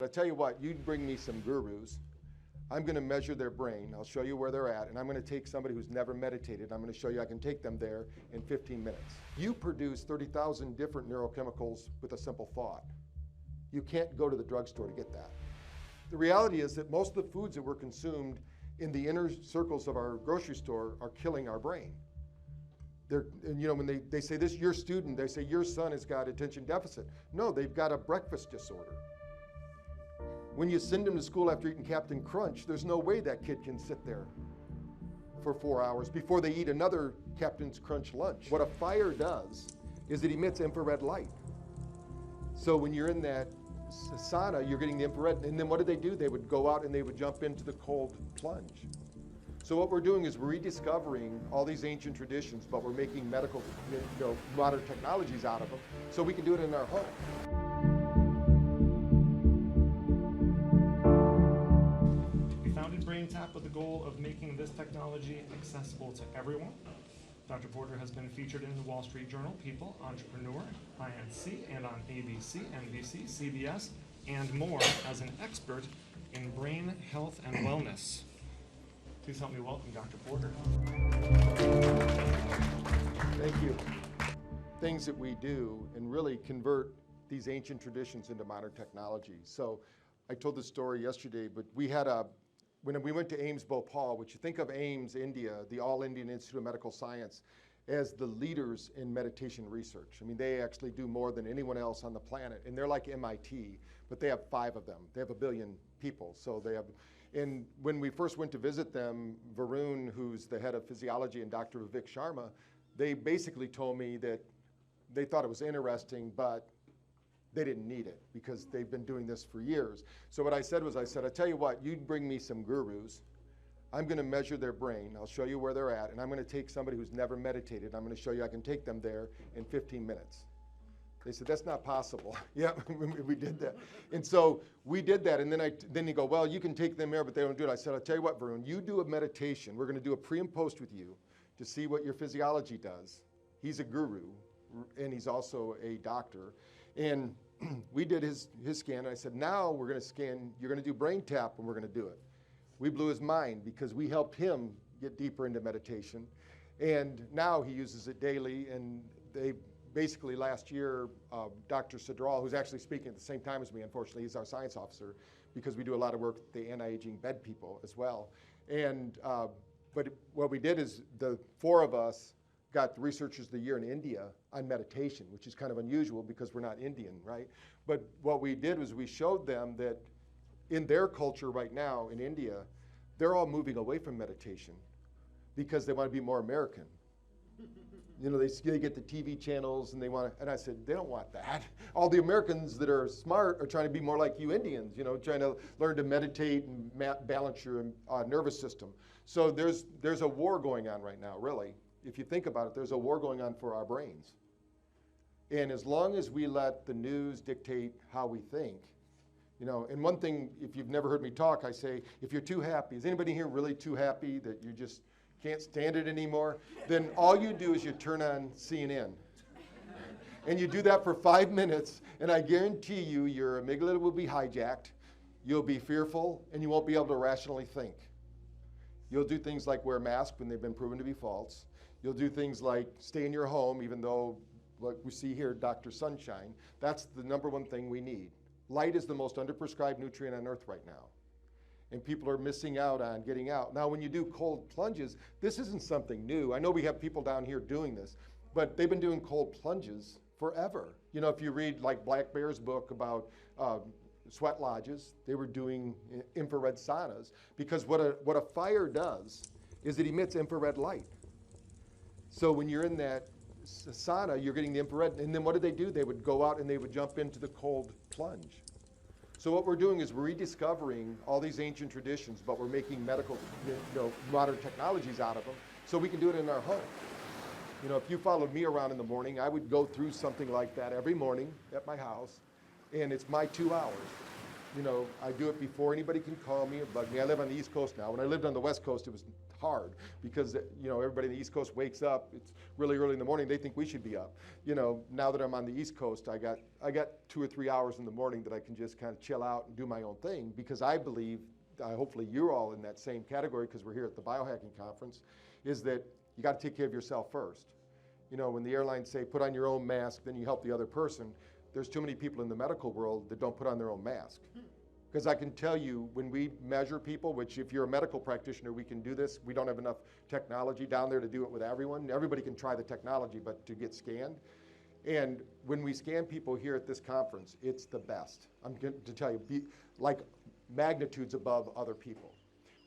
I tell you what, you bring me some gurus. I'm going to measure their brain. I'll show you where they're at, and I'm going to take somebody who's never meditated. I'm going to show you I can take them there in 15 minutes. You produce 30,000 different neurochemicals with a simple thought. You can't go to the drugstore to get that. The reality is that most of the foods that were consumed in the inner circles of our grocery store are killing our brain. And you know, when they say this, your student, they say your son has got attention deficit. No, they've got a breakfast disorder. When you send him to school after eating Captain Crunch, there's no way that kid can sit there for 4 hours before they eat another Captain's Crunch lunch. What a fire does is it emits infrared light. So when you're in that sauna, you're getting the infrared, and then what did they do? They would go out and they would jump into the cold plunge. So what we're doing is we're rediscovering all these ancient traditions, but we're making medical, modern technologies out of them, so we can do it in our home. We founded BrainTap with the goal of making this technology accessible to everyone. Dr. Porter has been featured in the Wall Street Journal, People, Entrepreneur, INC, and on ABC, NBC, CBS, and more as an expert in brain health and wellness. Please help me welcome Dr. Porter. Thank you. Things that we do and really convert these ancient traditions into modern technology. So I told this story yesterday, but we had when we went to AIIMS Bhopal, which you think of AIIMS, India, the All Indian Institute of Medical Science, as the leaders in meditation research. I mean, they actually do more than anyone else on the planet, and they're like MIT, but they have 5 of them. They have 1 billion people, so they have. And when we first went to visit them, Varun, who's the head of physiology, and Dr. Vivek Sharma, they basically told me that they thought it was interesting, but they didn't need it because they've been doing this for years. So what I said was, I tell you what, you bring me some gurus. I'm going to measure their brain. I'll show you where they're at, and I'm going to take somebody who's never meditated. I'm going to show you I can take them there in 15 minutes. They said, that's not possible. Yeah, we did that. And so we did that, and then you go, well, you can take them there, but they don't do it. I said, I'll tell you what, Varun, you do a meditation. We're going to do a pre and post with you to see what your physiology does. He's a guru, and he's also a doctor. And we did his scan, and I said, now we're going to scan, you're going to do BrainTap, and we're going to do it. We blew his mind because we helped him get deeper into meditation. And now he uses it daily, and they basically last year, Dr. Sadral, who's actually speaking at the same time as me, unfortunately, he's our science officer, because we do a lot of work with the anti-aging bed people as well. And, but what we did is the 4 of us got the Researchers of the Year in India on meditation, which is kind of unusual because we're not Indian, right? But what we did was we showed them that in their culture right now in India, they're all moving away from meditation because they want to be more American. You know, they get the TV channels and they want to, and I said, they don't want that. All the Americans that are smart are trying to be more like you Indians, you know, trying to learn to meditate and balance your nervous system. So there's a war going on right now, really. If you think about it, there's a war going on for our brains. And as long as we let the news dictate how we think, you know, and one thing, if you've never heard me talk, I say, if you're too happy, is anybody here really too happy that you just can't stand it anymore? Then all you do is you turn on CNN. And you do that for 5 minutes, and I guarantee you your amygdala will be hijacked, you'll be fearful, and you won't be able to rationally think. You'll do things like wear masks when they've been proven to be false. You'll do things like stay in your home, even though, like we see here, Dr. Sunshine, that's the #1 thing we need. Light is the most underprescribed nutrient on earth right now. And people are missing out on getting out. Now, when you do cold plunges, this isn't something new. I know we have people down here doing this, but they've been doing cold plunges forever. You know, if you read like Black Bear's book about sweat lodges, they were doing infrared saunas, because what a fire does is it emits infrared light. So when you're in that sauna, you're getting the infrared, and then what did they do? They would go out and they would jump into the cold plunge. So what we're doing is we're rediscovering all these ancient traditions, but we're making medical, modern technologies out of them, so we can do it in our home. You know, if you followed me around in the morning, I would go through something like that every morning at my house, and it's my 2 hours. You know, I do it before anybody can call me or bug me. I live on the East Coast now. When I lived on the West Coast, it was hard because, you know, everybody on the East Coast wakes up. It's really early in the morning. They think we should be up. You know, now that I'm on the East Coast, I got 2 or 3 hours in the morning that I can just kind of chill out and do my own thing, because I believe, hopefully you're all in that same category because we're here at the Biohacking Conference, is that you got to take care of yourself first. You know, when the airlines say put on your own mask, then you help the other person, there's too many people in the medical world that don't put on their own mask. Because I can tell you, when we measure people, which if you're a medical practitioner, we can do this. We don't have enough technology down there to do it with everyone. Everybody can try the technology, but to get scanned. And when we scan people here at this conference, it's the best. I'm going to tell you, like magnitudes above other people.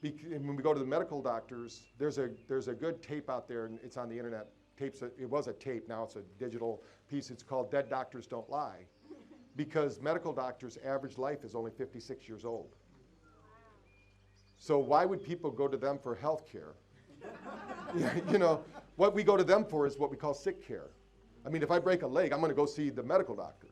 And when we go to the medical doctors, there's a good tape out there, and it's on the internet. It was a tape, now it's a digital piece. It's called Dead Doctors Don't Lie. Because medical doctors' average life is only 56 years old. So why would people go to them for health care? You know, what we go to them for is what we call sick care. I mean, if I break a leg, I'm going to go see the medical doctor.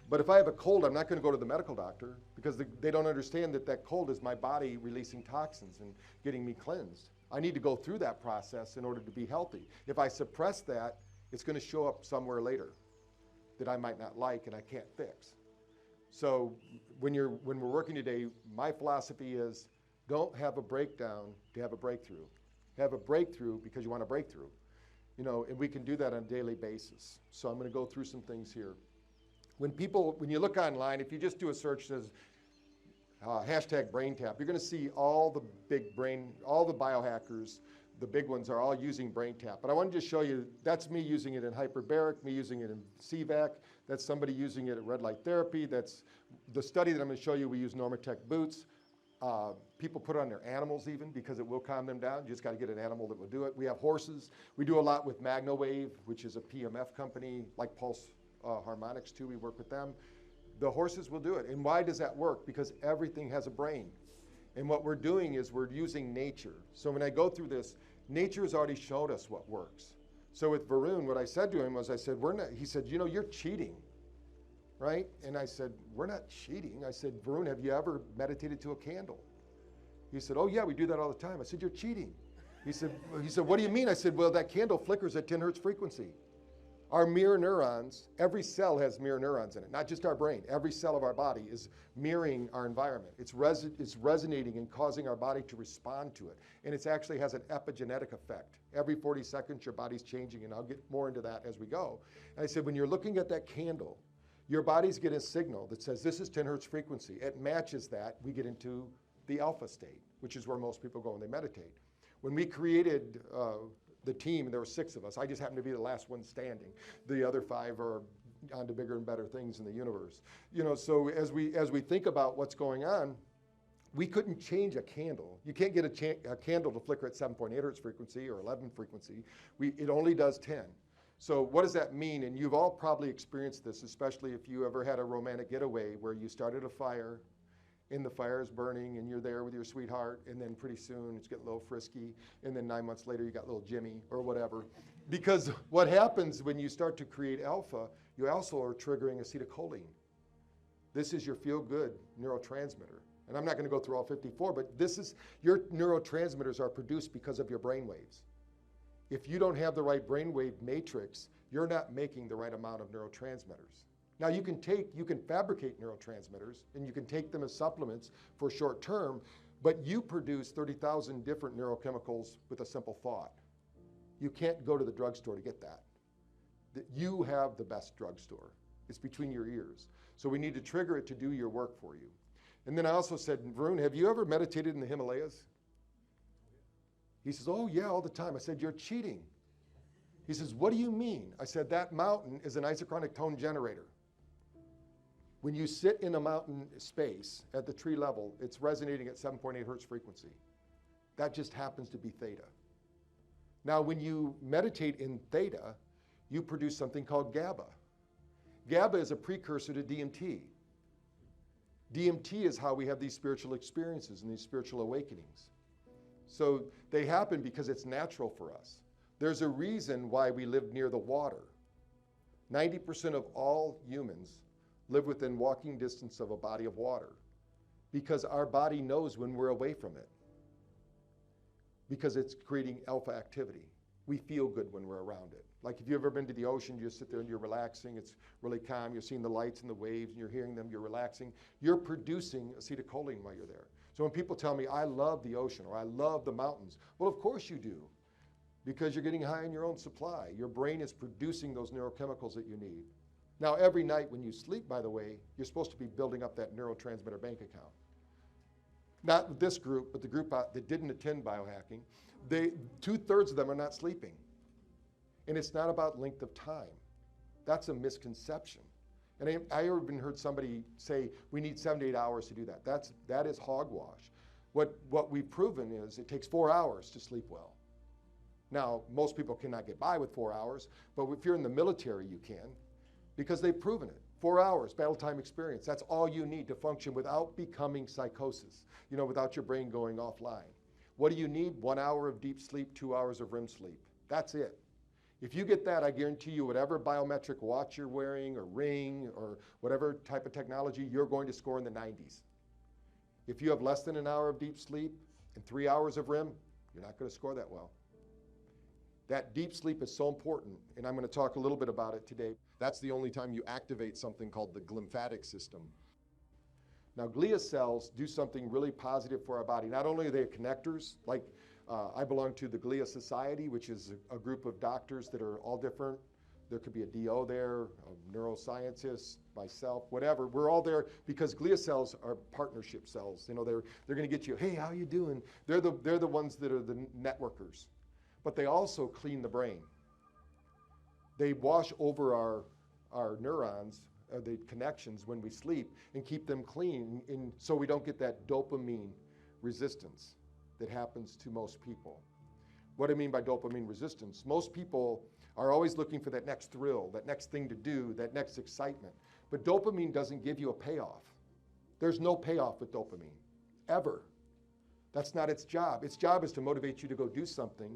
But if I have a cold, I'm not going to go to the medical doctor, because they don't understand that that cold is my body releasing toxins and getting me cleansed. I need to go through that process in order to be healthy. If I suppress that, it's going to show up somewhere later that I might not like and I can't fix. So when we're working today, my philosophy is don't have a breakdown to have a breakthrough. Have a breakthrough because you want a breakthrough. You know, and we can do that on a daily basis. So I'm going to go through some things here. When you look online, if you just do a search that says hashtag BrainTap, you're going to see all the biohackers. The big ones are all using BrainTap. But I wanted to show you, that's me using it in hyperbaric, me using it in CVAC, that's somebody using it at red light therapy, that's the study that I'm going to show you. We use Normatec boots. People put it on their animals even, because it will calm them down. You just got to get an animal that will do it. We have horses. We do a lot with MagnaWave, which is a PMF company, like Pulse Harmonics too. We work with them. The horses will do it. And why does that work? Because everything has a brain. And what we're doing is we're using nature. So when I go through this, nature has already showed us what works. So with Varun, what I said to him was, I said, he said, you know, you're cheating, right? And I said, we're not cheating. I said, Varun, have you ever meditated to a candle? He said, oh yeah, we do that all the time. I said, you're cheating. He said, what do you mean? I said, well, that candle flickers at 10 hertz frequency. Our mirror neurons, every cell has mirror neurons in it, not just our brain. Every cell of our body is mirroring our environment. It's resonating and causing our body to respond to it. And it actually has an epigenetic effect. Every 40 seconds, your body's changing, and I'll get more into that as we go. And I said, when you're looking at that candle, your body's getting a signal that says this is 10 hertz frequency. It matches that. We get into the alpha state, which is where most people go when they meditate. When we created the team, there were 6 of us. I just happened to be the last one standing. The other 5 are on to bigger and better things in the universe. You know, so as we think about what's going on, we couldn't change a candle. You can't get a candle to flicker at 7.8 hertz frequency or 11 frequency. It only does 10. So what does that mean? And you've all probably experienced this, especially if you ever had a romantic getaway where you started a fire, and the fire is burning, and you're there with your sweetheart, and then pretty soon it's getting a little frisky, and then 9 months later you got little Jimmy or whatever. Because what happens when you start to create alpha, you also are triggering acetylcholine. This is your feel-good neurotransmitter. And I'm not going to go through all 54, but your neurotransmitters are produced because of your brain waves. If you don't have the right brainwave matrix, you're not making the right amount of neurotransmitters. Now you can fabricate neurotransmitters, and you can take them as supplements for short term, but you produce 30,000 different neurochemicals with a simple thought. You can't go to the drugstore to get that. You have the best drugstore. It's between your ears. So we need to trigger it to do your work for you. And then I also said, Varun, have you ever meditated in the Himalayas? He says, oh yeah, all the time. I said, you're cheating. He says, what do you mean? I said, that mountain is an isochronic tone generator. When you sit in a mountain space at the tree level, it's resonating at 7.8 hertz frequency. That just happens to be theta. Now, when you meditate in theta, you produce something called GABA. GABA is a precursor to DMT. DMT is how we have these spiritual experiences and these spiritual awakenings. So they happen because it's natural for us. There's a reason why we live near the water. 90% of all humans live within walking distance of a body of water because our body knows when we're away from it because it's creating alpha activity. We feel good when we're around it. Like if you've ever been to the ocean, you just sit there and you're relaxing, it's really calm, you're seeing the lights and the waves and you're hearing them, you're relaxing, you're producing acetylcholine while you're there. So when people tell me, I love the ocean or I love the mountains, well, of course you do, because you're getting high in your own supply. Your brain is producing those neurochemicals that you need. Now, every night when you sleep, by the way, you're supposed to be building up that neurotransmitter bank account. Not with this group, but the group that didn't attend biohacking, 2/3 of them are not sleeping. And it's not about length of time. That's a misconception. And I even heard somebody say, we need 7 to 8 hours to do that. That is hogwash. What we've proven is it takes 4 hours to sleep well. Now, most people cannot get by with 4 hours, but if you're in the military, you can, because they've proven it. 4 hours, battle time experience. That's all you need to function without becoming psychosis, without your brain going offline. What do you need? 1 hour of deep sleep, 2 hours of REM sleep. That's it. If you get that, I guarantee you whatever biometric watch you're wearing or ring or whatever type of technology, you're going to score in the 90s. If you have less than an hour of deep sleep and 3 hours of REM, you're not going to score that well. That deep sleep is so important, and I'm going to talk a little bit about it today. That's the only time you activate something called the glymphatic system. Now, glia cells do something really positive for our body. Not only are they connectors, like I belong to the Glia Society, which is a group of doctors that are all different. There could be a DO there, a neuroscientist, myself, whatever. We're all there because glia cells are partnership cells. They're going to get you, hey, how you doing? They're the ones that are the networkers. But they also clean the brain. They wash over our neurons, the connections when we sleep, and keep them clean, so we don't get that dopamine resistance that happens to most people. What I mean by dopamine resistance, most people are always looking for that next thrill, that next thing to do, that next excitement. But dopamine doesn't give you a payoff. There's no payoff with dopamine, ever. That's not its job. Its job is to motivate you to go do something.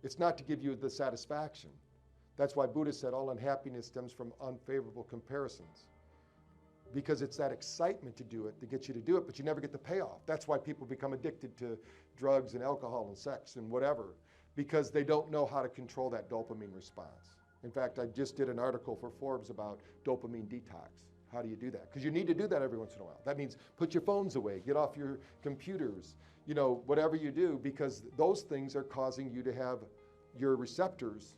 It's not to give you the satisfaction. That's why Buddha said all unhappiness stems from unfavorable comparisons. Because it's that excitement to do it that gets you to do it, but you never get the payoff. That's why people become addicted to drugs and alcohol and sex and whatever, because they don't know how to control that dopamine response. In fact, I just did an article for Forbes about dopamine detox. How do you do that? Because you need to do that every once in a while. That means put your phones away, get off your computers, whatever you do, because those things are causing you to have your receptors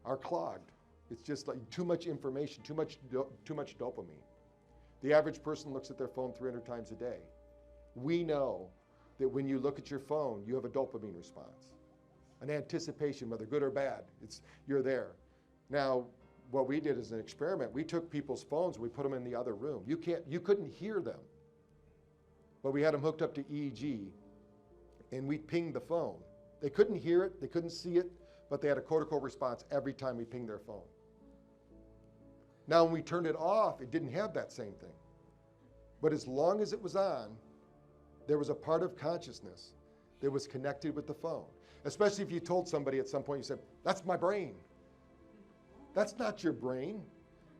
are clogged. It's just like too much information, too much dopamine. The average person looks at their phone 300 times a day. We know that when you look at your phone, you have a dopamine response, an anticipation, whether good or bad. You're there. Now, what we did as an experiment, we took people's phones, we put them in the other room. You couldn't hear them, but we had them hooked up to EEG, and we pinged the phone. They couldn't hear it, they couldn't see it, but they had a cortical response every time we pinged their phone. Now, when we turned it off, it didn't have that same thing. But as long as it was on, there was a part of consciousness that was connected with the phone. Especially if you told somebody at some point, you said, that's my brain. That's not your brain.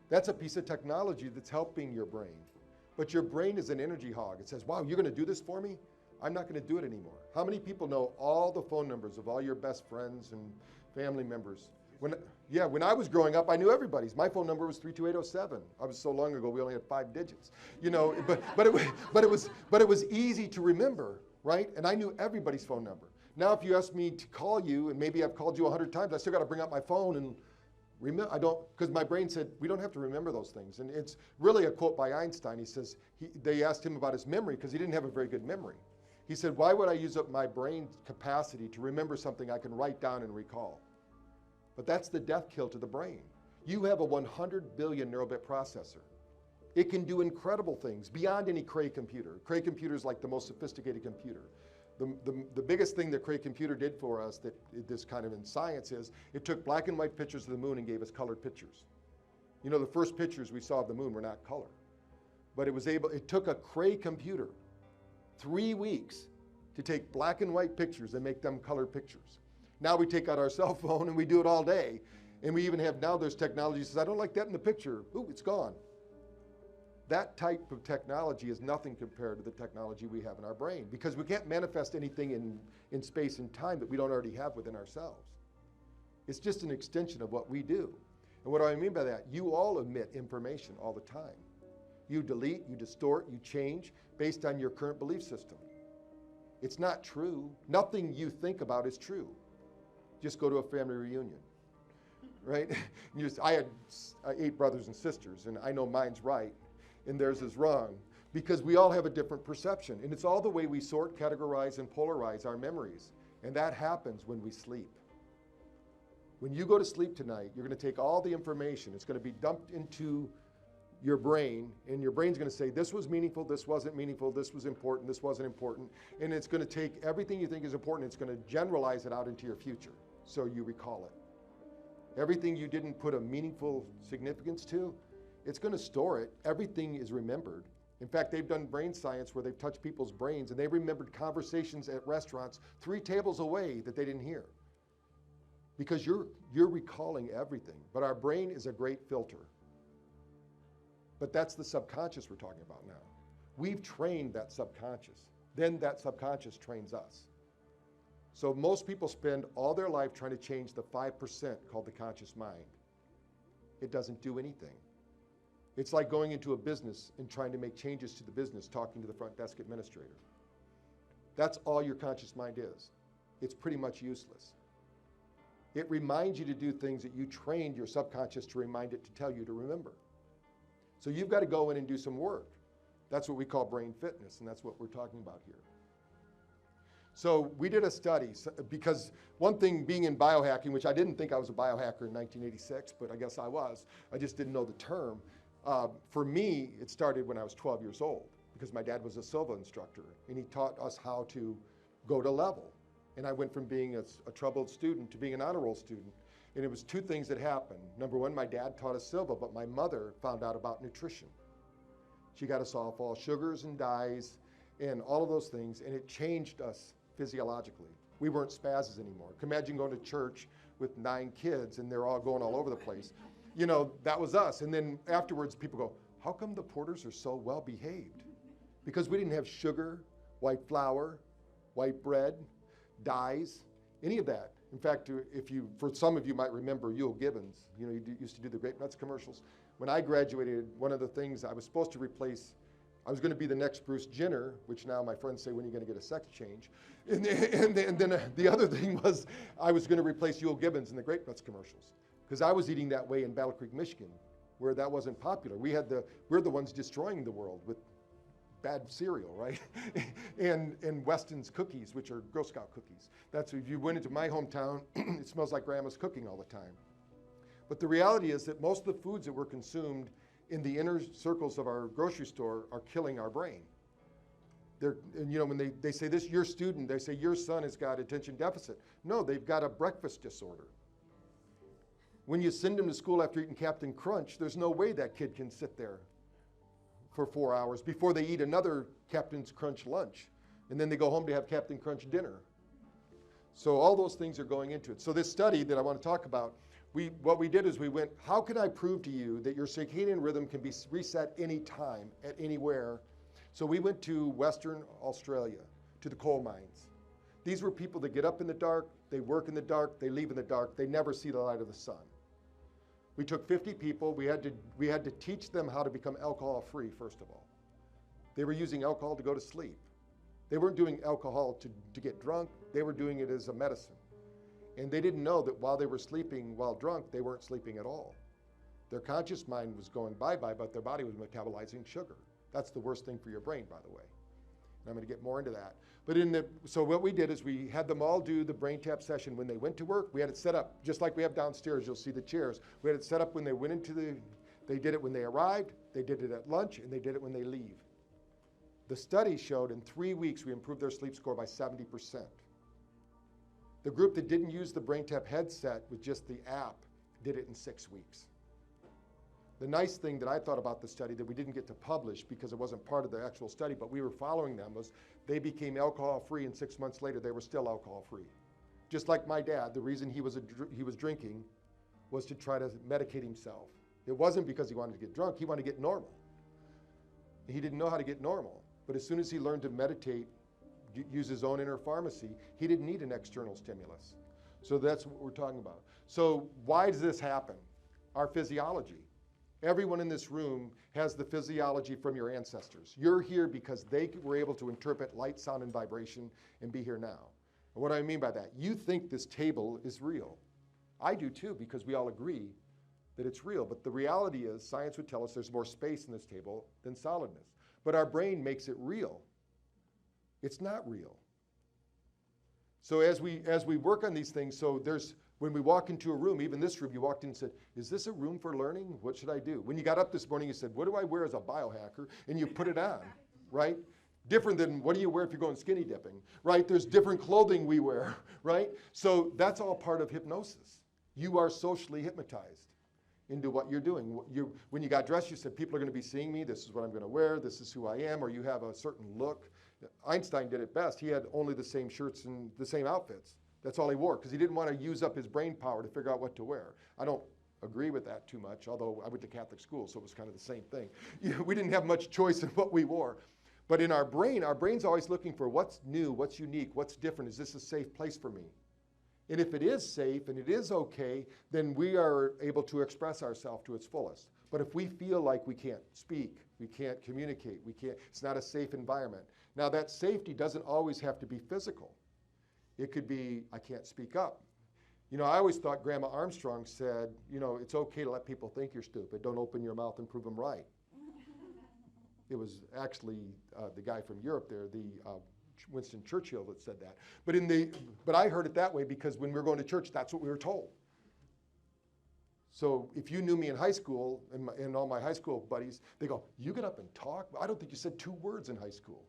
That's a piece of technology that's helping your brain. But your brain is an energy hog. It says, wow, you're going to do this for me? I'm not going to do it anymore. How many people know all the phone numbers of all your best friends and family members? When I was growing up, I knew everybody's. My phone number was 32807. I was so long ago, we only had 5 digits. But it was easy to remember, right? And I knew everybody's phone number. Now, if you ask me to call you, and maybe I've called you 100 times, I still got to bring out my phone and remember. I don't, because my brain said we don't have to remember those things. And it's really a quote by Einstein. He says they asked him about his memory because he didn't have a very good memory. He said, why would I use up my brain capacity to remember something I can write down and recall? But that's the death kill to the brain. You have a 100 billion neurobit processor. It can do incredible things beyond any Cray computer. Cray computer is like the most sophisticated computer. The biggest thing that Cray computer did for us, that this kind of in science, is it took black and white pictures of the moon and gave us colored pictures. The first pictures we saw of the moon were not color. But it took a Cray computer 3 weeks to take black and white pictures and make them colored pictures. Now we take out our cell phone and we do it all day. And we even have, now there's technology that says, I don't like that in the picture. Ooh, it's gone. That type of technology is nothing compared to the technology we have in our brain, because we can't manifest anything in space and time that we don't already have within ourselves. It's just an extension of what we do. And what do I mean by that? You all emit information all the time. You delete, you distort, you change based on your current belief system. It's not true. Nothing you think about is true. Just go to a family reunion, right? I had 8 brothers and sisters, and I know mine's right and theirs is wrong, because we all have a different perception. And it's all the way we sort, categorize, and polarize our memories. And that happens when we sleep. When you go to sleep tonight, you're going to take all the information. It's going to be dumped into your brain, and your brain's going to say, this was meaningful, this wasn't meaningful, this was important, this wasn't important. And it's going to take everything you think is important, it's going to generalize it out into your future, so you recall it. Everything you didn't put a meaningful significance to, it's going to store it. Everything is remembered. In fact, they've done brain science where they've touched people's brains, and they remembered conversations at restaurants 3 tables away that they didn't hear. Because you're recalling everything. But our brain is a great filter. But that's the subconscious we're talking about now. We've trained that subconscious. Then that subconscious trains us. So most people spend all their life trying to change the 5% called the conscious mind. It doesn't do anything. It's like going into a business and trying to make changes to the business, talking to the front desk administrator. That's all your conscious mind is. It's pretty much useless. It reminds you to do things that you trained your subconscious to remind it to tell you to remember. So you've got to go in and do some work. That's what we call brain fitness, and that's what we're talking about here. So we did a study, because one thing being in biohacking, which I didn't think I was a biohacker in 1986, but I guess I was. I just didn't know the term. For me, it started when I was 12 years old, because my dad was a Silva instructor, and he taught us how to go to level. And I went from being a troubled student to being an honor roll student. And it was 2 things that happened. Number 1, my dad taught us Silva, but my mother found out about nutrition. She got us off all sugars and dyes and all of those things, and it changed us physiologically. We weren't spazzes anymore. Imagine going to church with 9 kids and they're all going all over the place. You know, that was us. And then afterwards, people go, how come the Porters are so well behaved? Because we didn't have sugar, white flour, white bread, dyes, any of that. In fact, for some of you might remember Yule Gibbons, you know, used to do the Grape Nuts commercials. When I graduated, one of the things I was supposed to replace, I was going to be the next Bruce Jenner, which now my friends say, when are you going to get a sex change? And then the other thing was, I was going to replace Yule Gibbons in the Grape Nuts commercials, because I was eating that way in Battle Creek, Michigan, where that wasn't popular. We're the ones destroying the world with bad cereal, right? and Weston's cookies, which are Girl Scout cookies. That's, if you went into my hometown, it smells like grandma's cooking all the time. But the reality is that most of the foods that were consumed in the inner circles of our grocery store are killing our brain. And you know, when they say this, your student, they say your son has got attention deficit. No, they've got a breakfast disorder. When you send them to school after eating Captain Crunch, there's no way that kid can sit there for 4 hours before they eat another Captain's Crunch lunch. And then they go home to have Captain Crunch dinner. So all those things are going into it. So this study that I want to talk about, what we did is we went, how can I prove to you that your circadian rhythm can be reset anytime, at anywhere? So we went to Western Australia, to the coal mines. These were people that get up in the dark, they work in the dark, they leave in the dark, they never see the light of the sun. We took 50 people, we had to teach them how to become alcohol-free, first of all. They were using alcohol to go to sleep. They weren't doing alcohol to get drunk, they were doing it as a medicine. And they didn't know that while they were sleeping while drunk, they weren't sleeping at all. Their conscious mind was going bye-bye, but their body was metabolizing sugar. That's the worst thing for your brain, by the way. And I'm going to get more into that. But so what we did is we had them all do the BrainTap session when they went to work. We had it set up just like we have downstairs. You'll see the chairs. We had it set up when they went they did it when they arrived, they did it at lunch, and they did it when they leave. The study showed in 3 weeks we improved their sleep score by 70%. The group that didn't use the BrainTap headset with just the app did it in 6 weeks. The nice thing that I thought about the study that we didn't get to publish because it wasn't part of the actual study, but we were following them, was they became alcohol-free, and 6 months later they were still alcohol-free. Just like my dad, the reason he was drinking was to try to medicate himself. It wasn't because he wanted to get drunk, he wanted to get normal. He didn't know how to get normal. But as soon as he learned to meditate, use his own inner pharmacy, he didn't need an external stimulus. So that's what we're talking about. So why does this happen? Our physiology. Everyone in this room has the physiology from your ancestors. You're here because they were able to interpret light, sound, and vibration and be here now. And what do I mean by that? You think this table is real. I do too, because we all agree that it's real. But the reality is, science would tell us there's more space in this table than solidness. But our brain makes it real. It's not real. So as we work on these things, so when we walk into a room, even this room, you walked in and said, is this a room for learning? What should I do? When you got up this morning, you said, what do I wear as a biohacker? And you put it on, right? Different than what do you wear if you're going skinny dipping, right? There's different clothing we wear, right? So that's all part of hypnosis. You are socially hypnotized into what you're doing. When you got dressed, you said, people are going to be seeing me. This is what I'm going to wear. This is who I am. Or you have a certain look. Einstein did it best. He had only the same shirts and the same outfits. That's all he wore, because he didn't want to use up his brain power to figure out what to wear. I don't agree with that too much, although I went to Catholic school, so it was kind of the same thing. We didn't have much choice in what we wore. But in our brain's always looking for what's new, what's unique, what's different. Is this a safe place for me? And if it is safe and it is okay, then we are able to express ourselves to its fullest. But if we feel like we can't speak, we can't communicate, it's not a safe environment. Now that safety doesn't always have to be physical. It could be, I can't speak up. You know, I always thought Grandma Armstrong said, you know, it's okay to let people think you're stupid. Don't open your mouth and prove them right. It was actually the guy from Europe there, Winston Churchill, that said that. But I heard it that way because when we were going to church, that's what we were told. So if you knew me in high school, and all my high school buddies, they go, you get up and talk? I don't think you said 2 words in high school.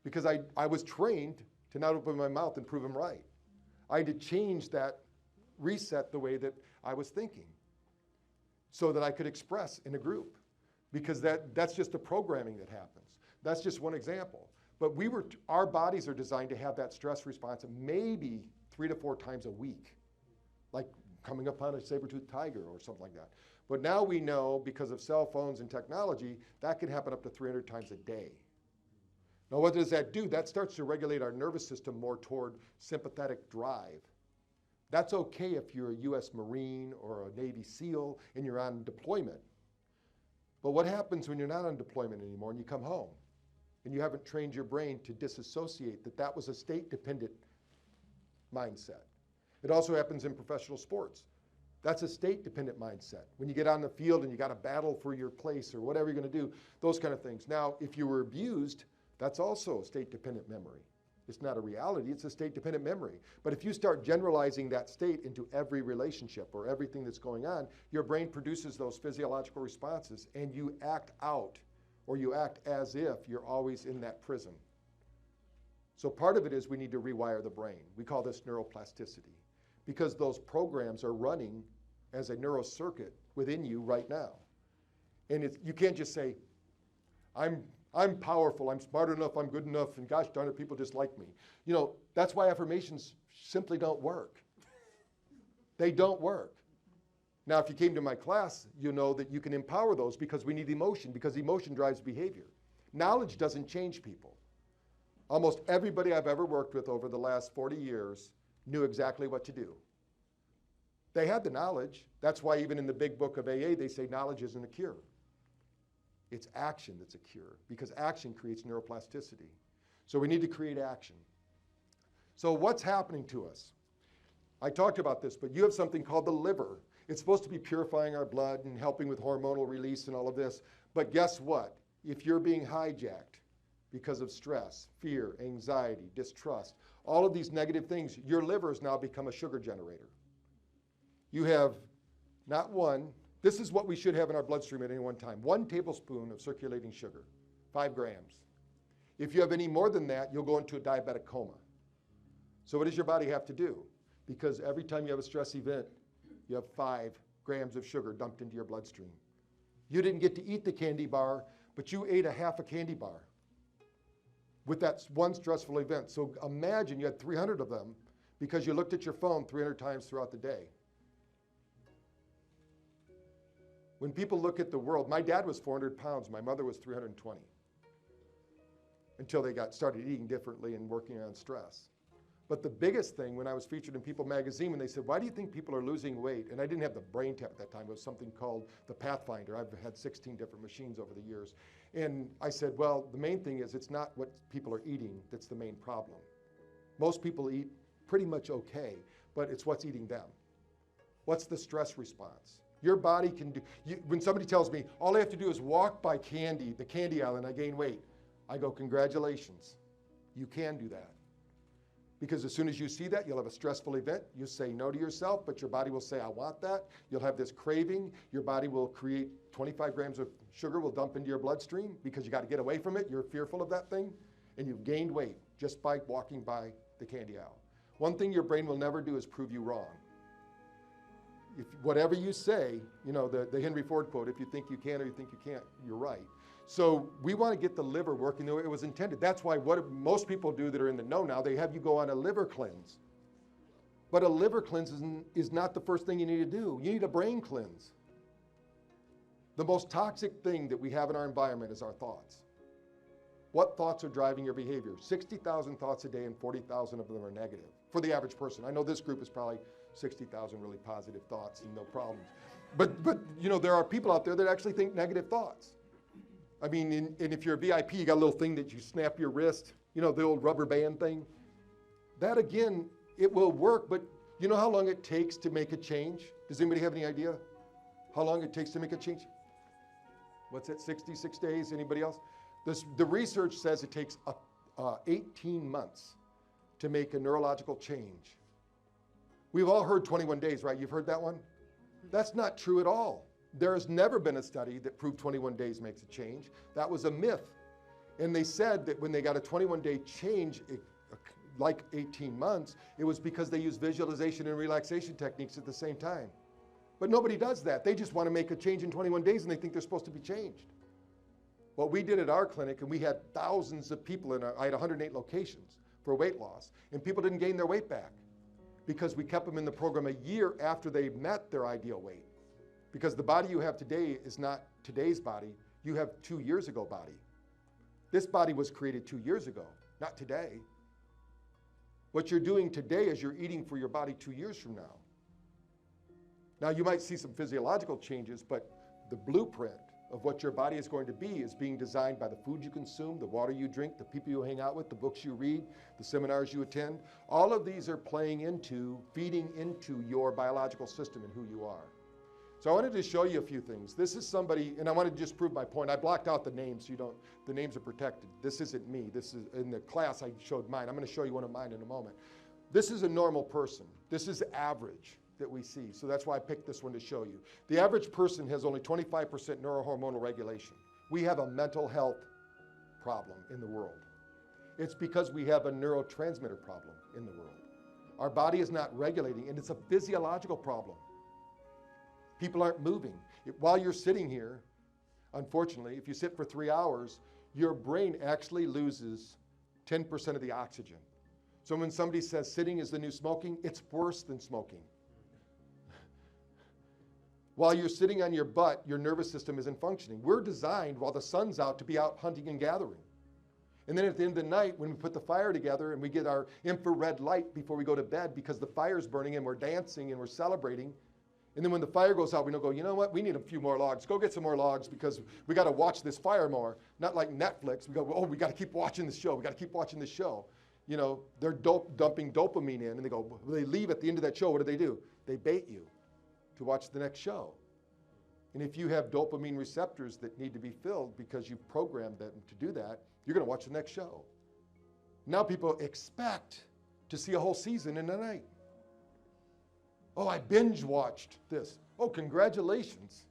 Because I was trained to not open my mouth and prove them right. I had to change that, reset the way that I was thinking so that I could express in a group. Because that's just the programming that happens. That's just one example. But our bodies are designed to have that stress response maybe 3 to 4 times a week, like coming upon a saber-toothed tiger or something like that. But now we know, because of cell phones and technology, that can happen up to 300 times a day. Now what does that do? That starts to regulate our nervous system more toward sympathetic drive. That's okay if you're a US Marine or a Navy SEAL and you're on deployment. But what happens when you're not on deployment anymore and you come home and you haven't trained your brain to disassociate that was a state-dependent mindset? It also happens in professional sports. That's a state-dependent mindset. When you get on the field and you got to battle for your place or whatever you're going to do, those kind of things. Now, if you were abused, that's also state-dependent memory. It's not a reality, it's a state-dependent memory. But if you start generalizing that state into every relationship or everything that's going on, your brain produces those physiological responses and you act out, or you act as if you're always in that prison. So part of it is we need to rewire the brain. We call this neuroplasticity, because those programs are running as a neurocircuit within you right now. And you can't just say, I'm powerful, I'm smart enough, I'm good enough, and gosh darn it, people just like me. You know, that's why affirmations simply don't work. They don't work. Now, if you came to my class, you know that you can empower those because we need emotion, because emotion drives behavior. Knowledge doesn't change people. Almost everybody I've ever worked with over the last 40 years knew exactly what to do. They had the knowledge. That's why even in the big book of AA, they say knowledge isn't a cure. It's action that's a cure, because action creates neuroplasticity. So we need to create action. So what's happening to us? I talked about this, but you have something called the liver. It's supposed to be purifying our blood and helping with hormonal release and all of this. But guess what? If you're being hijacked because of stress, fear, anxiety, distrust, all of these negative things, your liver has now become a sugar generator. You have not one, this is what we should have in our bloodstream at any one time, 1 tablespoon of circulating sugar, 5 grams. If you have any more than that, you'll go into a diabetic coma. So what does your body have to do? Because every time you have a stress event, you have 5 grams of sugar dumped into your bloodstream. You didn't get to eat the candy bar, but you ate a half a candy bar with that one stressful event. So imagine you had 300 of them because you looked at your phone 300 times throughout the day. When people look at the world, my dad was 400 pounds, my mother was 320, until they started eating differently and working on stress. But the biggest thing, when I was featured in People magazine, when they said, why do you think people are losing weight? And I didn't have the BrainTap at that time. It was something called the Pathfinder. I've had 16 different machines over the years. And I said, well, the main thing is it's not what people are eating that's the main problem. Most people eat pretty much okay, but it's what's eating them. What's the stress response? Your body can do, when somebody tells me, all I have to do is walk by the candy aisle, and I gain weight, I go, congratulations, you can do that. Because as soon as you see that, you'll have a stressful event. You'll say no to yourself, but your body will say, I want that. You'll have this craving. Your body will create 25 grams of sugar will dump into your bloodstream because you got to get away from it. You're fearful of that thing. And you've gained weight just by walking by the candy aisle. One thing your brain will never do is prove you wrong. If whatever you say, you know, the Henry Ford quote, if you think you can or you think you can't, you're right. So we want to get the liver working the way it was intended. That's why what most people do that are in the know now, they have you go on a liver cleanse. But a liver cleanse is not the first thing you need to do. You need a brain cleanse. The most toxic thing that we have in our environment is our thoughts. What thoughts are driving your behavior? 60,000 thoughts a day and 40,000 of them are negative for the average person. I know this group is probably 60,000 really positive thoughts and no problems. But you know, there are people out there that actually think negative thoughts. I mean, and if you're a VIP, you got a little thing that you snap your wrist, you know, the old rubber band thing. That again, it will work, but you know how long it takes to make a change? Does anybody have any idea how long it takes to make a change? What's that, 66 days? Anybody else? The research says it takes 18 months to make a neurological change. We've all heard 21 days, right? You've heard that one? That's not true at all. There has never been a study that proved 21 days makes a change. That was a myth. And they said that when they got a 21-day change, like 18 months, it was because they used visualization and relaxation techniques at the same time. But nobody does that. They just want to make a change in 21 days and they think they're supposed to be changed. What we did at our clinic, and we had thousands of people I had 108 locations for weight loss, and people didn't gain their weight back because we kept them in the program a year after they met their ideal weight. Because the body you have today is not today's body. You have 2 years ago body. This body was created 2 years ago, not today. What you're doing today is you're eating for your body 2 years from now. Now you might see some physiological changes, but the blueprint of what your body is going to be is being designed by the food you consume, the water you drink, the people you hang out with, the books you read, the seminars you attend. All of these are playing into, feeding into your biological system and who you are. So I wanted to show you a few things. This is somebody, and I wanted to just prove my point. I blocked out the names so you don't, the names are protected. This isn't me. This is, in the class I showed mine. I'm going to show you one of mine in a moment. This is a normal person. This is average that we see. So that's why I picked this one to show you. The average person has only 25% neurohormonal regulation. We have a mental health problem in the world. It's because we have a neurotransmitter problem in the world. Our body is not regulating, and it's a physiological problem. People aren't moving. While you're sitting here, unfortunately, if you sit for 3 hours, your brain actually loses 10% of the oxygen. So when somebody says sitting is the new smoking, it's worse than smoking. While you're sitting on your butt, your nervous system isn't functioning. We're designed while the sun's out to be out hunting and gathering. And then at the end of the night, when we put the fire together and we get our infrared light before we go to bed because the fire's burning and we're dancing and we're celebrating, and then when the fire goes out, we don't go, you know what, we need a few more logs. Go get some more logs because we got to watch this fire more. Not like Netflix. We go, oh, we got to keep watching this show. We got to keep watching this show. You know, they're dumping dopamine in, and they go, they leave at the end of that show. What do? They bait you to watch the next show. And if you have dopamine receptors that need to be filled because you've programmed them to do that, you're going to watch the next show. Now people expect to see a whole season in a night. Oh, I binge watched this. Oh, congratulations.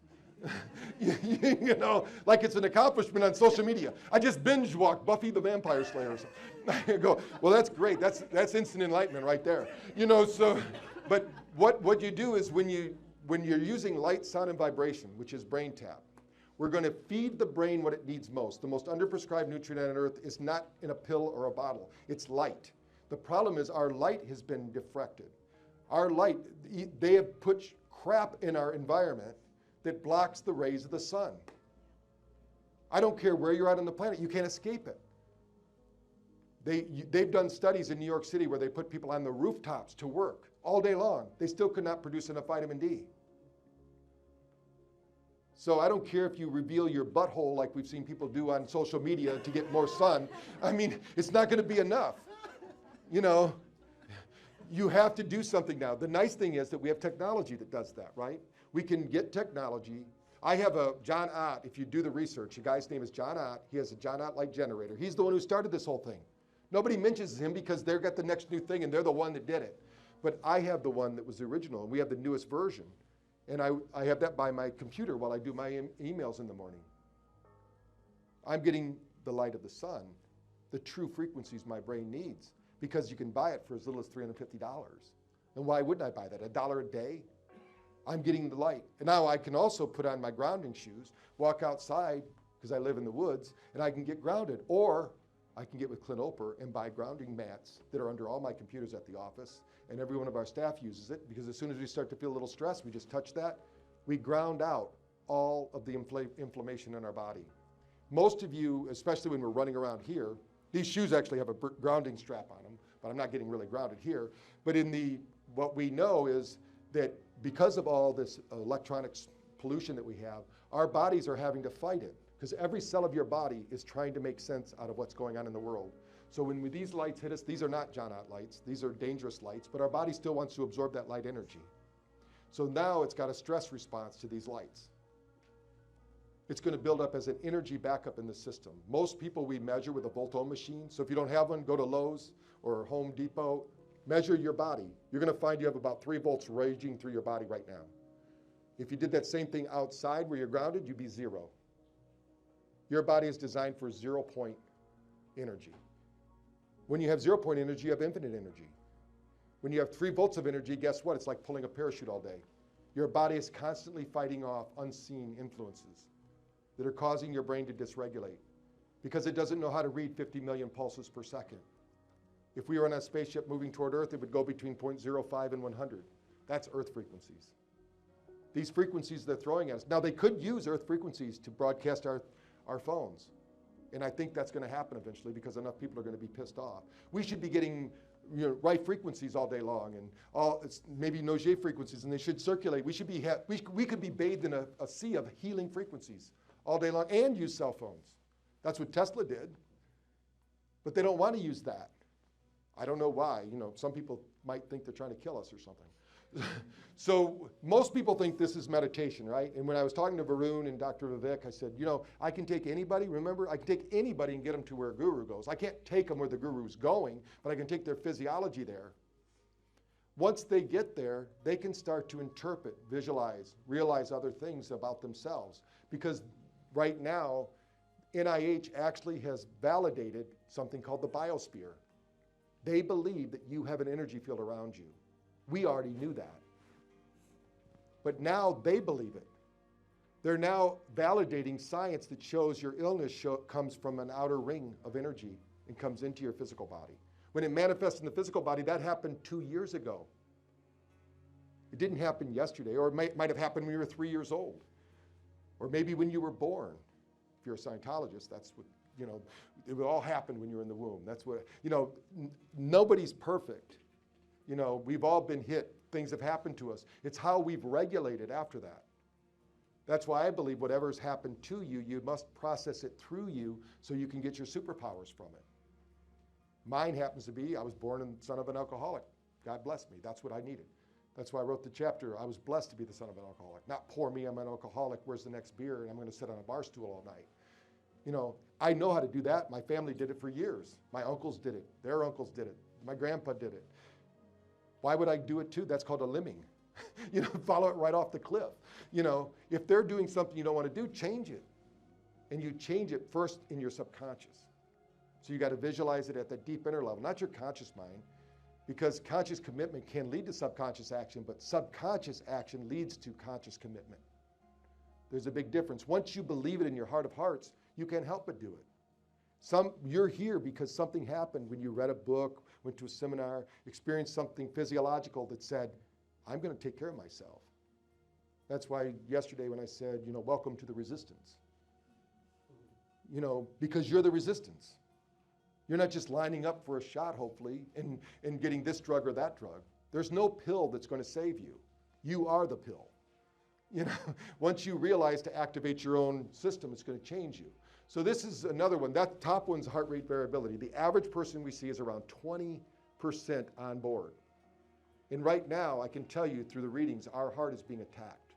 You know, like it's an accomplishment on social media. I just binge watched Buffy the Vampire Slayer or something. I go, well, that's great. That's instant enlightenment right there. You know, so, but what you do is when you're using light, sound, and vibration, which is BrainTap, we're going to feed the brain what it needs most. The most underprescribed nutrient on earth is not in a pill or a bottle. It's light. The problem is our light has been diffracted. Our light, they have put crap in our environment that blocks the rays of the sun. I don't care where you're at on the planet, you can't escape it. They've done studies in New York City where they put people on the rooftops to work all day long. They still could not produce enough vitamin D. So I don't care if you reveal your butthole like we've seen people do on social media to get more sun. I mean, it's not going to be enough. You know, you have to do something now. The nice thing is that we have technology that does that, right? We can get technology. I have a John Ott, if you do the research, the guy's name is John Ott. He has a John Ott light generator. He's the one who started this whole thing. Nobody mentions him because they've got the next new thing and they're the one that did it. But I have the one that was the original, and we have the newest version. And I have that by my computer while I do my emails in the morning. I'm getting the light of the sun, the true frequencies my brain needs, because you can buy it for as little as $350. And why wouldn't I buy that? $1 a day? I'm getting the light. And now I can also put on my grounding shoes, walk outside, because I live in the woods, and I can get grounded. Or I can get with Clint Oper and buy grounding mats that are under all my computers at the office, and every one of our staff uses it, because as soon as we start to feel a little stress, we just touch that. We ground out all of the inflammation in our body. Most of you, especially when we're running around here, these shoes actually have a grounding strap on them, but I'm not getting really grounded here. But what we know is that because of all this electronics pollution that we have, our bodies are having to fight it, because every cell of your body is trying to make sense out of what's going on in the world. So when these lights hit us, these are not John Ott lights, these are dangerous lights, but our body still wants to absorb that light energy. So now it's got a stress response to these lights. It's going to build up as an energy backup in the system. Most people we measure with a volt-ohm machine, so if you don't have one, go to Lowe's or Home Depot, measure your body. You're going to find you have about 3 volts raging through your body right now. If you did that same thing outside where you're grounded, you'd be 0. Your body is designed for 0-point energy. When you have 0-point energy, you have infinite energy. When you have 3 volts of energy, guess what? It's like pulling a parachute all day. Your body is constantly fighting off unseen influences that are causing your brain to dysregulate because it doesn't know how to read 50 million pulses per second. If we were on a spaceship moving toward Earth, it would go between 0.05 and 100. That's Earth frequencies. These frequencies they're throwing at us. Now, they could use Earth frequencies to broadcast our phones. And I think that's going to happen eventually because enough people are going to be pissed off. We should be getting right frequencies all day long, and maybe Nogier frequencies, and they should circulate. We could be bathed in a sea of healing frequencies all day long and use cell phones. That's what Tesla did. But they don't want to use that. I don't know why. Some people might think they're trying to kill us or something. So most people think this is meditation, right? And when I was talking to Varun and Dr. Vivek, I said, I can take anybody, remember, I can take anybody and get them to where a guru goes. I can't take them where the guru's going, but I can take their physiology there. Once they get there, they can start to interpret, visualize, realize other things about themselves. Because right now, NIH actually has validated something called the biosphere. They believe that you have an energy field around you. We already knew that. But now they believe it. They're now validating science that shows your illness comes from an outer ring of energy and comes into your physical body. When it manifests in the physical body, that happened 2 years ago. It didn't happen yesterday, or it might have happened when you were 3 years old, or maybe when you were born. If you're a Scientologist, that's what, it would all happen when you're in the womb. That's what, nobody's perfect. We've all been hit. Things have happened to us. It's how we've regulated after that. That's why I believe whatever's happened to you, you must process it through you so you can get your superpowers from it. Mine happens to be, I was born the son of an alcoholic. God bless me. That's what I needed. That's why I wrote the chapter, I was blessed to be the son of an alcoholic. Not poor me, I'm an alcoholic, where's the next beer, and I'm going to sit on a bar stool all night. I know how to do that. My family did it for years. My uncles did it. Their uncles did it. My grandpa did it. Why would I do it too? That's called a lemming. Follow it right off the cliff. If they're doing something you don't want to do, change it. And you change it first in your subconscious. So you got to visualize it at the deep inner level, not your conscious mind, because conscious commitment can lead to subconscious action, but subconscious action leads to conscious commitment. There's a big difference. Once you believe it in your heart of hearts, you can't help but do it. You're here because something happened when you read a book, went to a seminar, experienced something physiological that said, I'm going to take care of myself. That's why yesterday when I said, welcome to the resistance. Because you're the resistance. You're not just lining up for a shot, hopefully, and getting this drug or that drug. There's no pill that's going to save you. You are the pill. Once you realize to activate your own system, it's going to change you. So this is another one. That top one's heart rate variability. The average person we see is around 20% on board. And right now, I can tell you through the readings, our heart is being attacked.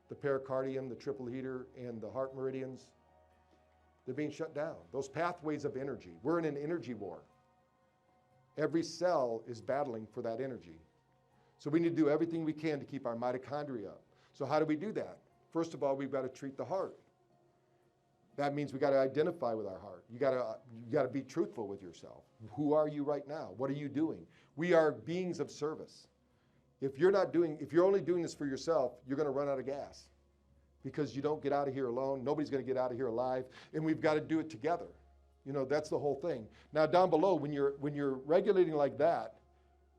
The pericardium, the triple heater, and the heart meridians, they're being shut down. Those pathways of energy. We're in an energy war. Every cell is battling for that energy. So we need to do everything we can to keep our mitochondria up. So how do we do that? First of all, we've got to treat the heart. That means we got to identify with our heart. You got to be truthful with yourself. Who are you right now? What are you doing? We are beings of service. If you're only doing this for yourself, you're going to run out of gas because you don't get out of here alone. Nobody's going to get out of here alive, and we've got to do it together. That's the whole thing. Now down below, when you're regulating like that,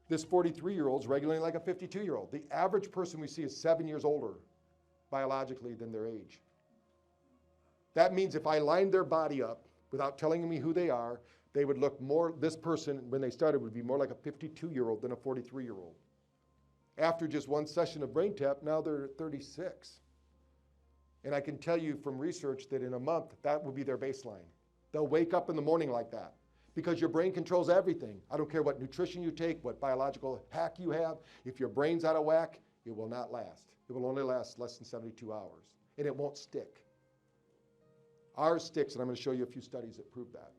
this 43-year-old's regulating like a 52-year-old. The average person we see is 7 years older biologically than their age. That means if I lined their body up without telling me who they are, they would look more, this person, when they started, would be more like a 52-year-old than a 43-year-old. After just one session of BrainTap, now they're 36. And I can tell you from research that in a month, that will be their baseline. They'll wake up in the morning like that because your brain controls everything. I don't care what nutrition you take, what biological hack you have. If your brain's out of whack, it will not last. It will only last less than 72 hours, and it won't stick. Ours sticks, and I'm going to show you a few studies that prove that.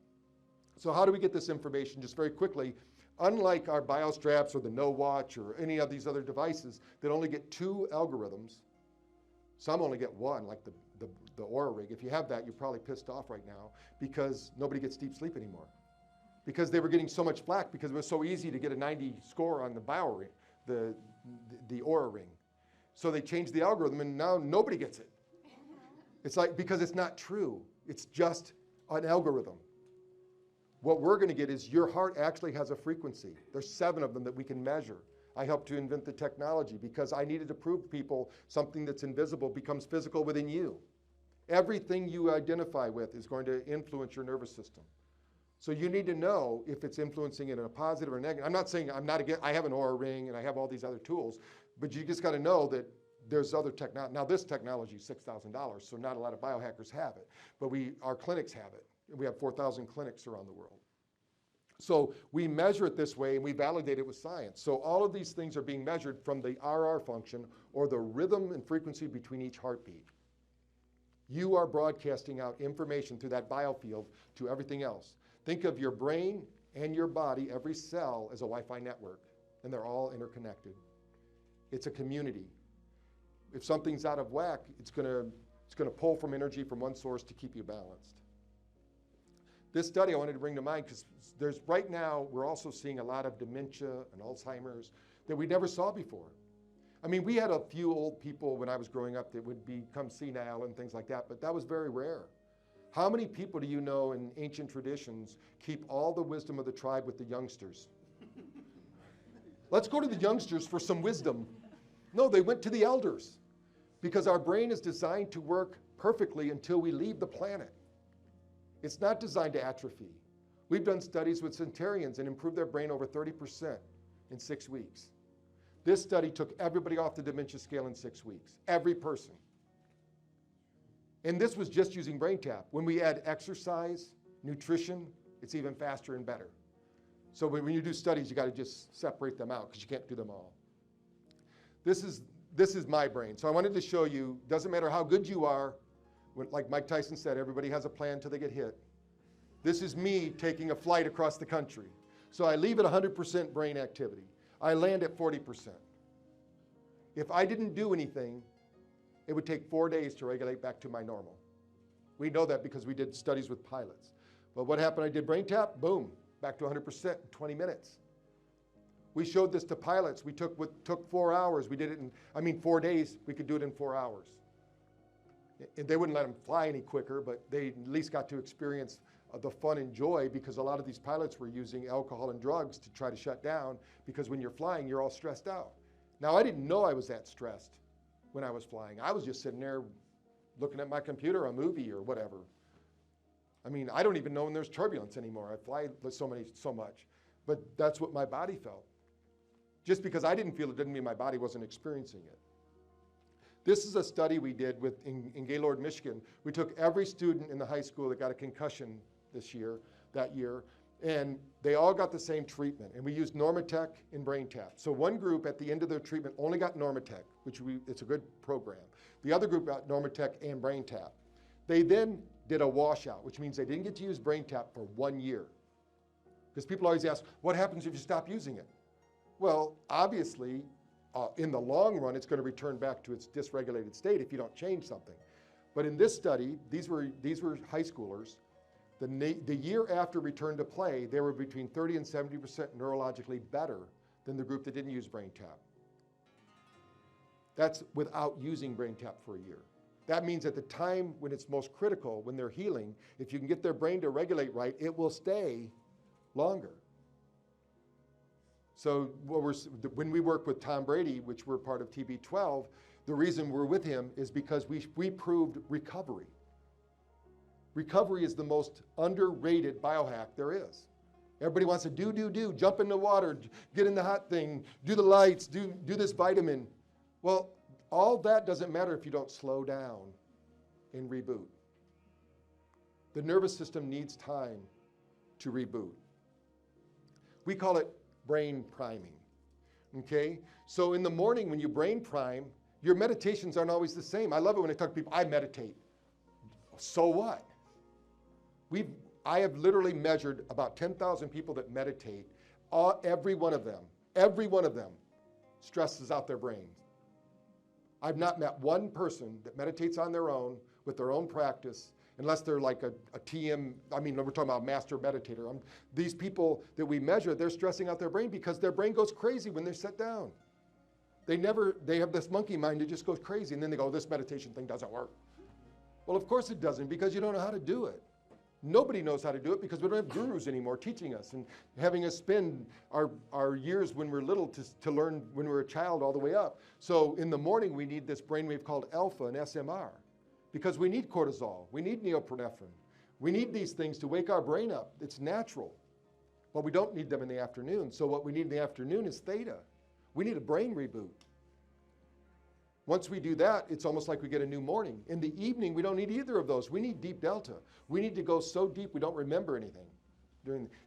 So how do we get this information? Just very quickly, unlike our BioStraps or the No Watch or any of these other devices that only get 2 algorithms, some only get 1, like the Oura Rig. If you have that, you're probably pissed off right now because nobody gets deep sleep anymore. Because they were getting so much flack because it was so easy to get a 90 score on the Biohacking, the Oura Ring. So they changed the algorithm, and now nobody gets it. It's like, because it's not true. It's just an algorithm. What we're going to get is your heart actually has a frequency. There's 7 of them that we can measure. I helped to invent the technology because I needed to prove to people something that's invisible becomes physical within you. Everything you identify with is going to influence your nervous system. So you need to know if it's influencing it in a positive or negative. I'm not saying I'm not against, I have an Oura Ring and I have all these other tools, but you just got to know that there's other technology. Now this technology is $6,000, so not a lot of biohackers have it, but our clinics have it. We have 4,000 clinics around the world. So we measure it this way and we validate it with science. So all of these things are being measured from the RR function, or the rhythm and frequency between each heartbeat. You are broadcasting out information through that biofield to everything else. Think of your brain and your body, every cell, as a Wi-Fi network, and they're all interconnected. It's a community. If something's out of whack, it's gonna pull from energy from one source to keep you balanced. This study I wanted to bring to mind because right now we're also seeing a lot of dementia and Alzheimer's that we never saw before. I mean, we had a few old people when I was growing up that would become senile and things like that, but that was very rare. How many people do you know in ancient traditions keep all the wisdom of the tribe with the youngsters? Let's go to the youngsters for some wisdom. No, they went to the elders because our brain is designed to work perfectly until we leave the planet. It's not designed to atrophy. We've done studies with centurions and improved their brain over 30% in 6 weeks. This study took everybody off the dementia scale in 6 weeks, every person. And this was just using BrainTap. When we add exercise, nutrition, it's even faster and better. So when you do studies, you got to just separate them out because you can't do them all. This is my brain. So I wanted to show you, doesn't matter how good you are, like Mike Tyson said, everybody has a plan until they get hit. This is me taking a flight across the country. So I leave at 100% brain activity. I land at 40%. If I didn't do anything, it would take 4 days to regulate back to my normal. We know that because we did studies with pilots. But what happened? I did BrainTap, boom, back to 100% in 20 minutes. We showed this to pilots. We took what took 4 hours. We did it in, 4 days. We could do it in 4 hours. And they wouldn't let them fly any quicker, but they at least got to experience the fun and joy because a lot of these pilots were using alcohol and drugs to try to shut down because when you're flying, you're all stressed out. Now, I didn't know I was that stressed when I was flying. I was just sitting there looking at my computer, a movie or whatever. I mean, I don't even know when there's turbulence anymore. I fly so much. But that's what my body felt. Just because I didn't feel it didn't mean my body wasn't experiencing it. This is a study we did in Gaylord, Michigan. We took every student in the high school that got a concussion that year, and they all got the same treatment. And we used Normatec and BrainTap. So one group at the end of their treatment only got Normatec, it's a good program. The other group got Normatec and BrainTap. They then did a washout, which means they didn't get to use BrainTap for 1 year. Because people always ask, what happens if you stop using it? Well, obviously, in the long run, it's going to return back to its dysregulated state if you don't change something. But in this study, these were high schoolers. The year after return to play, they were between 30 and 70% neurologically better than the group that didn't use BrainTap. That's without using BrainTap for a year. That means at the time when it's most critical, when they're healing, if you can get their brain to regulate right, it will stay longer. So when we work with Tom Brady, which we're part of TB12, the reason we're with him is because we proved recovery. Recovery is the most underrated biohack there is. Everybody wants to do, jump in the water, get in the hot thing, do the lights, do this vitamin. Well, all that doesn't matter if you don't slow down and reboot. The nervous system needs time to reboot. We call it brain priming, okay? So in the morning when you brain prime, your meditations aren't always the same. I love it when I talk to people, I meditate. So what? I have literally measured about 10,000 people that meditate. Every one of them stresses out their brains. I've not met one person that meditates on their own with their own practice, unless they're like a TM, I mean, we're talking about a master meditator. These people that we measure, they're stressing out their brain because their brain goes crazy when they're set down. They have this monkey mind that just goes crazy, and then they go, this meditation thing doesn't work. Well, of course it doesn't, because you don't know how to do it. Nobody knows how to do it because we don't have gurus anymore teaching us and having us spend our years when we're little to learn when we're a child all the way up. So in the morning, we need this brainwave called alpha and SMR because we need cortisol, we need neoepinephrine. We need these things to wake our brain up. It's natural, but we don't need them in the afternoon. So what we need in the afternoon is theta. We need a brain reboot. Once we do that, it's almost like we get a new morning. In the evening, we don't need either of those. We need deep delta. We need to go so deep we don't remember anything.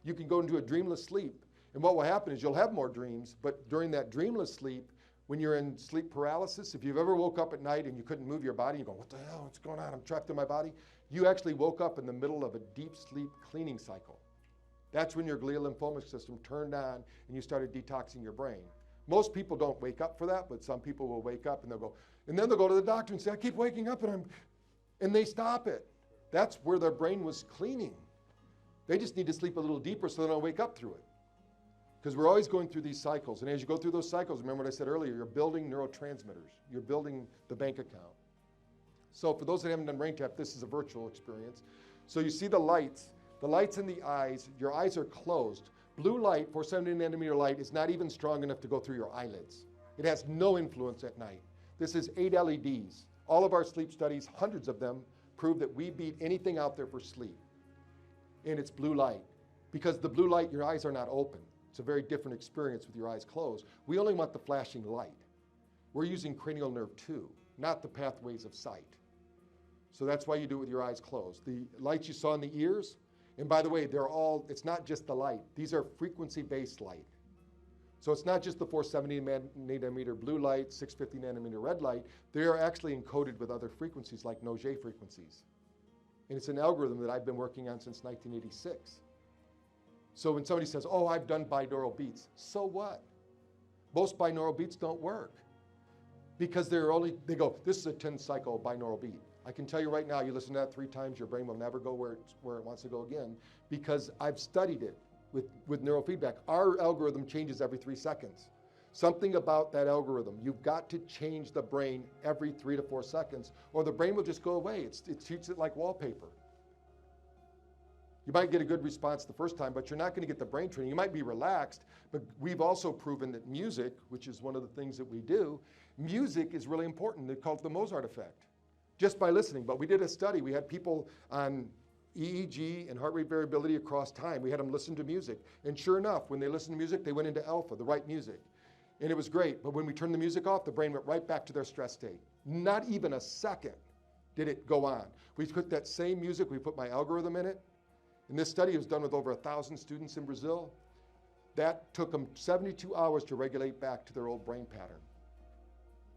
You can go into a dreamless sleep, and what will happen is you'll have more dreams, but during that dreamless sleep, when you're in sleep paralysis, if you've ever woke up at night and you couldn't move your body, you go, what the hell, what's going on? I'm trapped in my body. You actually woke up in the middle of a deep sleep cleaning cycle. That's when your glial lymphomic system turned on and you started detoxing your brain. Most people don't wake up for that, but some people will wake up and then they'll go to the doctor and say, I keep waking up and they stop it. That's where their brain was cleaning. They just need to sleep a little deeper so they don't wake up through it. Because we're always going through these cycles. And as you go through those cycles, remember what I said earlier, you're building neurotransmitters. You're building the bank account. So for those that haven't done BrainTap, this is a virtual experience. So you see the lights in the eyes, your eyes are closed. Blue light, 470 nanometer light, is not even strong enough to go through your eyelids. It has no influence at night. This is 8 LEDs. All of our sleep studies, hundreds of them, prove that we beat anything out there for sleep. And it's blue light. Because the blue light, your eyes are not open. It's a very different experience with your eyes closed. We only want the flashing light. We're using cranial nerve 2, not the pathways of sight. So that's why you do it with your eyes closed. The lights you saw in the ears, and by the way, it's not just the light. These are frequency-based light. So it's not just the 470 nanometer blue light, 650 nanometer red light. They are actually encoded with other frequencies like Auger frequencies. And it's an algorithm that I've been working on since 1986. So when somebody says, oh, I've done binaural beats, so what? Most binaural beats don't work because they go, this is a 10 cycle binaural beat. I can tell you right now, you listen to that 3 times, your brain will never go where it wants to go again because I've studied it with neurofeedback. Our algorithm changes every 3 seconds. Something about that algorithm, you've got to change the brain every 3 to 4 seconds or the brain will just go away. It treats it like wallpaper. You might get a good response the first time, but you're not going to get the brain training. You might be relaxed, but we've also proven that music, which is one of the things that we do, music is really important. They call it the Mozart effect, just by listening. But we did a study. We had people on EEG and heart rate variability across time. We had them listen to music. And sure enough, when they listened to music, they went into alpha, the right music. And it was great. But when we turned the music off, the brain went right back to their stress state. Not even a second did it go on. We put that same music, we put my algorithm in it. And this study was done with over 1,000 students in Brazil. That took them 72 hours to regulate back to their old brain pattern.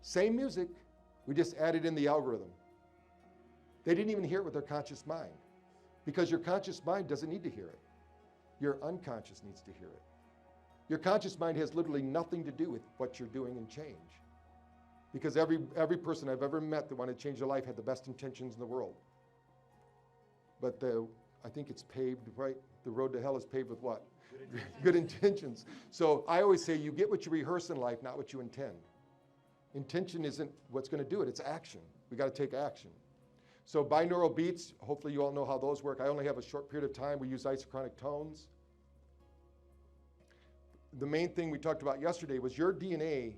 Same music, we just added in the algorithm. They didn't even hear it with their conscious mind, because your conscious mind doesn't need to hear it. Your unconscious needs to hear it. Your conscious mind has literally nothing to do with what you're doing and change. Because every person I've ever met that wanted to change their life had the best intentions in the world. But I think it's paved, right? The road to hell is paved with what? Good intentions. So I always say you get what you rehearse in life, not what you intend. Intention isn't what's going to do it, it's action. We got to take action. So binaural beats, hopefully you all know how those work. I only have a short period of time. We use isochronic tones. The main thing we talked about yesterday was your DNA.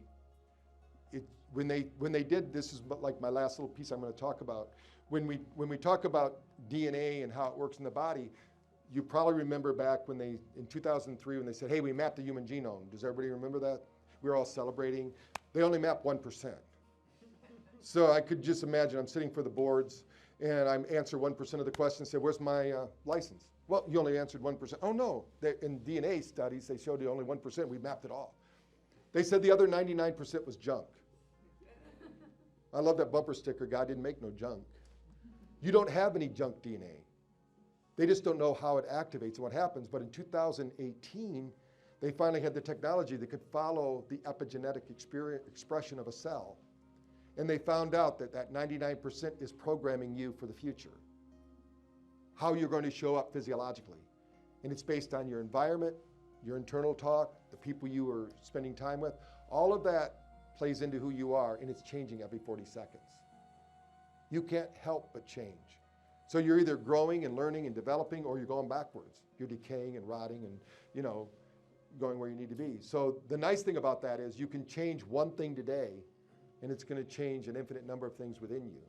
When they did, this is like my last little piece I'm going to talk about. When we talk about DNA and how it works in the body, you probably remember back when in 2003, when they said, hey, we mapped the human genome. Does everybody remember that? We were all celebrating. They only mapped 1%. So I could just imagine I'm sitting for the boards and I answer 1% of the questions, say, where's my license? Well, you only answered 1%. Oh no, in DNA studies, they showed you only 1%, we mapped it all. They said the other 99% was junk. I love that bumper sticker, God didn't make no junk. You don't have any junk DNA. They just don't know how it activates and what happens. But in 2018, they finally had the technology that could follow the epigenetic expression of a cell. And they found out that 99% is programming you for the future. How you're going to show up physiologically. And it's based on your environment, your internal talk, the people you are spending time with. All of that plays into who you are, and it's changing every 40 seconds. You can't help but change. So you're either growing and learning and developing, or you're going backwards. You're decaying and rotting and, going where you need to be. So the nice thing about that is you can change one thing today, and it's going to change an infinite number of things within you.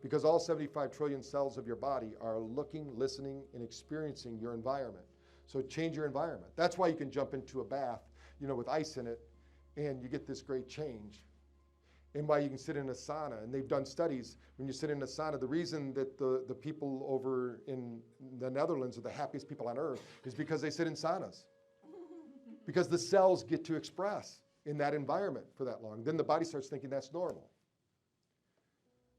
Because all 75 trillion cells of your body are looking, listening, and experiencing your environment. So change your environment. That's why you can jump into a bath, with ice in it, and you get this great change. And why you can sit in a sauna. And they've done studies, when you sit in a sauna, the reason that the people over in the Netherlands are the happiest people on earth is because they sit in saunas. Because the cells get to express in that environment for that long. Then the body starts thinking that's normal.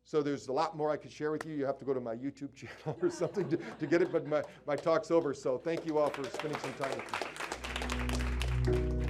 So there's a lot more I could share with you. You have to go to my YouTube channel or something to get it, but my talk's over. So thank you all for spending some time with me.